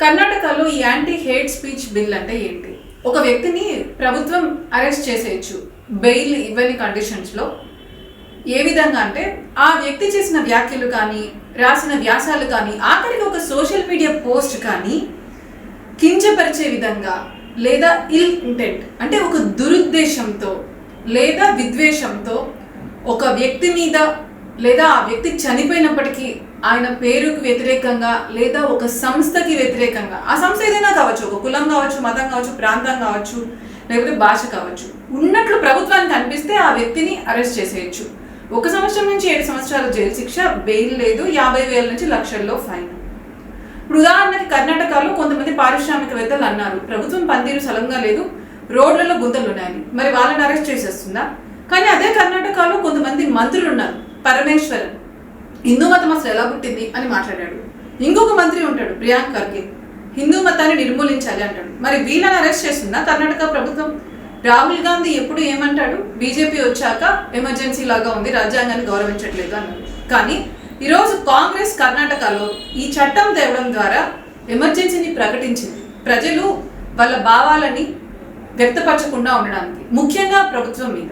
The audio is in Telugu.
కర్ణాటకలో ఈ యాంటీ హేట్ స్పీచ్ బిల్ అంటే ఏంటి? ఒక వ్యక్తిని ప్రభుత్వం అరెస్ట్ చేసేయచ్చు బెయిల్ ఇవ్వని కండిషన్స్లో. ఏ విధంగా అంటే ఆ వ్యక్తి చేసిన వ్యాఖ్యలు కానీ, రాసిన వ్యాసాలు కానీ, ఆఖరికి ఒక సోషల్ మీడియా పోస్ట్ కానీ కించపరిచే విధంగా లేదా ఇల్ ఇంటెంట్ అంటే ఒక దురుద్దేశంతో లేదా విద్వేషంతో ఒక వ్యక్తి మీద లేదా ఆ వ్యక్తి చనిపోయినప్పటికీ ఆయన పేరుకు వ్యతిరేకంగా లేదా ఒక సంస్థకి వ్యతిరేకంగా, ఆ సంస్థ ఏదైనా కావచ్చు, ఒక కులం కావచ్చు, మతం కావచ్చు, ప్రాంతం కావచ్చు, లేకపోతే భాష కావచ్చు, ఉన్నట్లు ప్రభుత్వానికి అనిపిస్తే ఆ వ్యక్తిని అరెస్ట్ చేసేయచ్చు. 1 సంవత్సరం నుంచి 7 సంవత్సరాల జైలు శిక్ష, బెయిల్ లేదు, 50,000 నుంచి లక్షల్లో ఫైన్. ఇప్పుడు ఉదాహరణకి కర్ణాటకలో కొంతమంది పారిశ్రామికవేత్తలు అన్నారు ప్రభుత్వం పనితీరు సలంగా లేదు, రోడ్లలో గుంతలు ఉన్నాయని. మరి వాళ్ళని అరెస్ట్ చేసేస్తుందా? కానీ అదే కర్ణాటకలో కొంతమంది మంత్రులు ఉన్నారు. పరమేశ్వరన్ హిందూ మతం అసలు ఎలా పుట్టింది అని మాట్లాడాడు. ఇంకొక మంత్రి ఉంటాడు ప్రియాంక్ ఖర్గే, హిందూ మతాన్ని నిర్మూలించాలి అంటాడు. మరి వీళ్ళని అరెస్ట్ చేస్తుందా కర్ణాటక ప్రభుత్వం? రాహుల్ గాంధీ ఎప్పుడు ఏమంటాడు, బీజేపీ వచ్చాక ఎమర్జెన్సీ లాగా ఉంది, రాజ్యాంగాన్ని గౌరవించట్లేదు అన్నాడు. కానీ ఈరోజు కాంగ్రెస్ కర్ణాటకలో ఈ చట్టం తేవడం ద్వారా ఎమర్జెన్సీని ప్రకటించింది, ప్రజలు వాళ్ళ భావాలని వ్యక్తపరచకుండా ఉండడానికి, ముఖ్యంగా ప్రభుత్వం మీద.